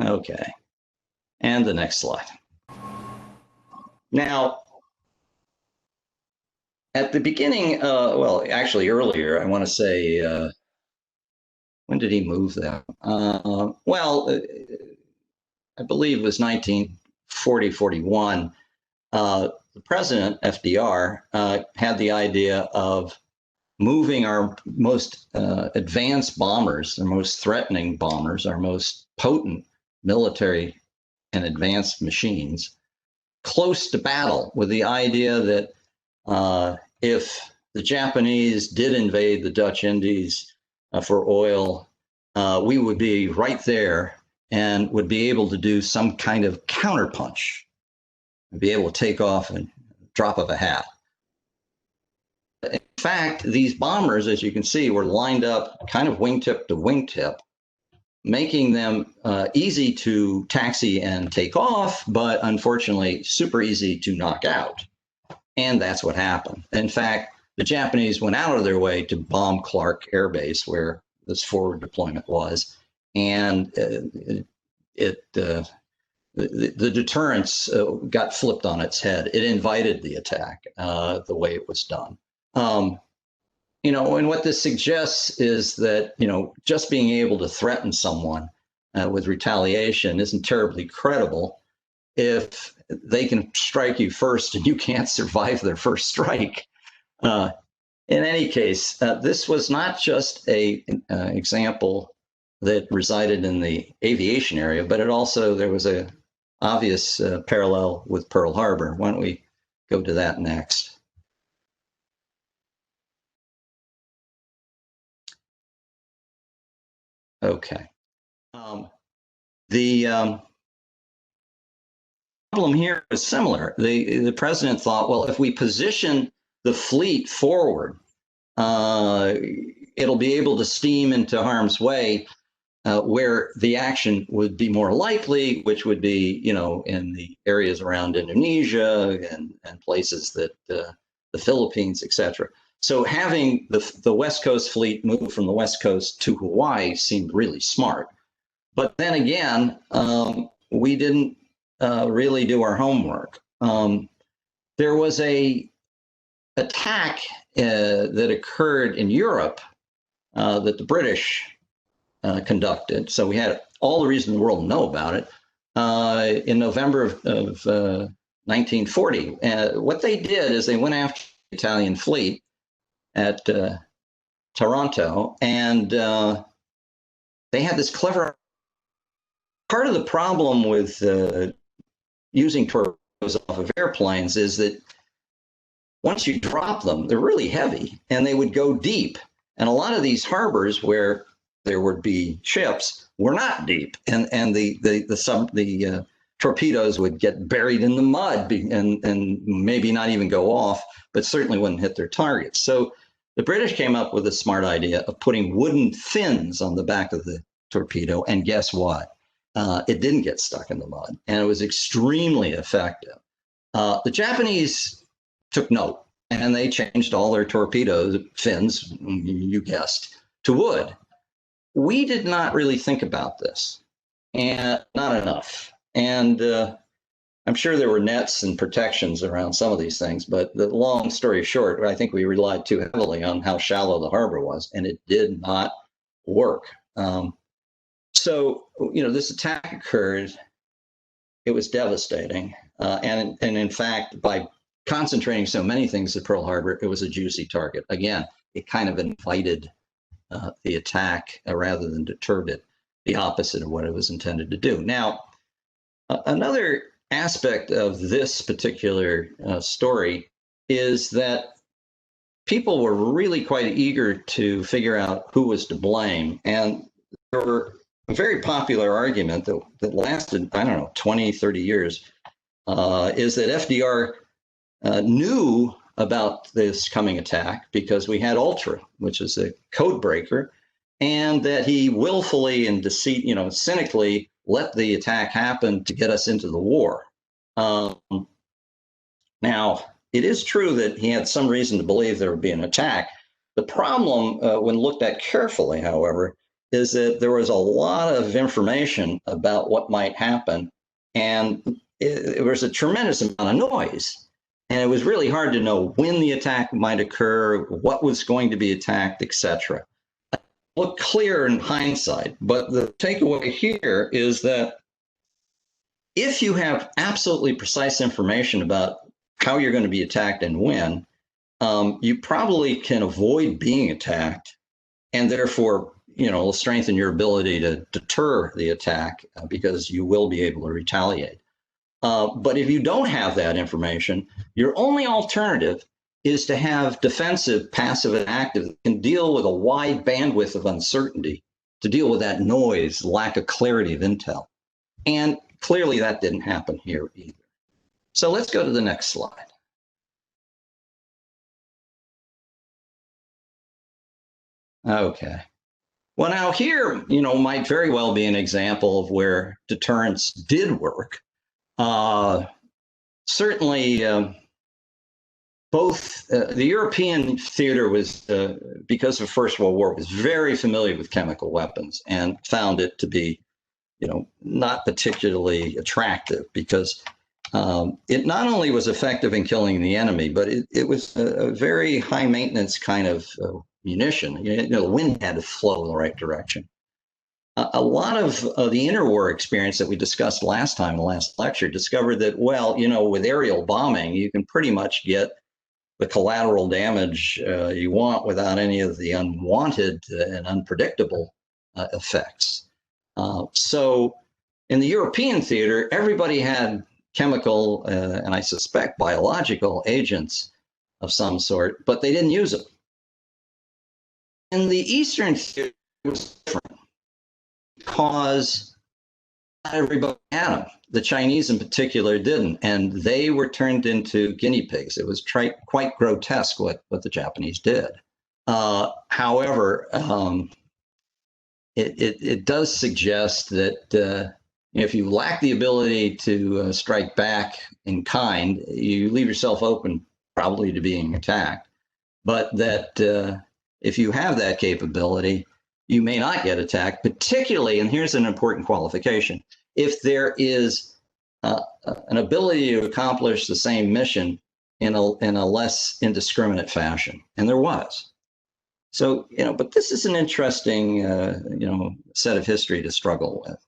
Okay. And the next slide. Now, at the beginning, well, actually earlier, I want to say, when did he move them? I believe it was 1940, 41. The president, FDR, had the idea of moving our most advanced bombers, our most threatening bombers, our most potent military and advanced machines close to battle, with the idea that if the Japanese did invade the Dutch Indies for oil, we would be right there and would be able to do some kind of counterpunch, and be able to take off in a drop of a hat. In fact, these bombers, as you can see, were lined up kind of wingtip to wingtip, making them easy to taxi and take off, but unfortunately super easy to knock out. And that's what happened. In fact, the Japanese went out of their way to bomb Clark Air Base, where this forward deployment was, and the deterrence got flipped on its head. It invited the attack the way it was done. And what this suggests is that, just being able to threaten someone with retaliation isn't terribly credible if they can strike you first and you can't survive their first strike. In any case, this was not just an example that resided in the aviation area, but there was a obvious parallel with Pearl Harbor. Why don't we go to that next? Okay. The problem here is similar. The president thought, well, if we position the fleet forward, it'll be able to steam into harm's way, where the action would be more likely, which would be, in the areas around Indonesia and places that the Philippines, etc. So having the West Coast fleet move from the West Coast to Hawaii seemed really smart. But then again, we didn't really do our homework. There was a attack that occurred in Europe that the British conducted. So we had all the reason in the world to know about it in November of 1940. What they did is they went after the Italian fleet at Taranto, and they had this clever. Part of the problem with using torpedoes off of airplanes is that once you drop them, they're really heavy and they would go deep. And a lot of these harbors where there would be ships were not deep, and the torpedoes would get buried in the mud and maybe not even go off, but certainly wouldn't hit their targets. So the British came up with a smart idea of putting wooden fins on the back of the torpedo, and guess what? It didn't get stuck in the mud, and it was extremely effective. The Japanese took note, and they changed all their torpedo fins, you guessed, to wood. We did not really think about this, and not enough. And I'm sure there were nets and protections around some of these things, but the long story short, I think we relied too heavily on how shallow the harbor was, and it did not work. So, this attack occurred. It was devastating. And in fact, by concentrating so many things at Pearl Harbor, it was a juicy target. Again, it kind of invited the attack rather than deterred it, the opposite of what it was intended to do. Now, another aspect of this particular story is that people were really quite eager to figure out who was to blame. And there were a very popular argument that lasted, 20, 30 years, is that FDR knew about this coming attack because we had Ultra, which is a code breaker, and that he willfully and cynically let the attack happen to get us into the war. Now, it is true that he had some reason to believe there would be an attack. The problem, when looked at carefully, however, is that there was a lot of information about what might happen, and it was a tremendous amount of noise. And it was really hard to know when the attack might occur, what was going to be attacked, etc. Look clear in hindsight, but the takeaway here is that if you have absolutely precise information about how you're going to be attacked and when, you probably can avoid being attacked, and therefore, strengthen your ability to deter the attack because you will be able to retaliate. But if you don't have that information, your only alternative is to have defensive, passive, and active that can deal with a wide bandwidth of uncertainty, to deal with that noise, lack of clarity of intel. And clearly that didn't happen here either. So let's go to the next slide. Okay. Well, now here, might very well be an example of where deterrence did work. Certainly, both the European theater was, because of First World War, was very familiar with chemical weapons and found it to be, not particularly attractive because it not only was effective in killing the enemy, but it was a very high maintenance kind of munition. The wind had to flow in the right direction. A lot of the interwar experience that we discussed last time, the last lecture, discovered that, well, with aerial bombing, you can pretty much get the collateral damage you want without any of the unwanted and unpredictable effects. So in the European theater, everybody had chemical and I suspect biological agents of some sort, but they didn't use them. In the Eastern theater, it was different because not everybody had them. The Chinese in particular didn't, and they were turned into guinea pigs. It was quite grotesque what the Japanese did. However, it does suggest that if you lack the ability to strike back in kind, you leave yourself open probably to being attacked. But that if you have that capability, you may not get attacked, particularly, and here's an important qualification, if there is an ability to accomplish the same mission in a less indiscriminate fashion. And there was. So, but this is an interesting, set of history to struggle with.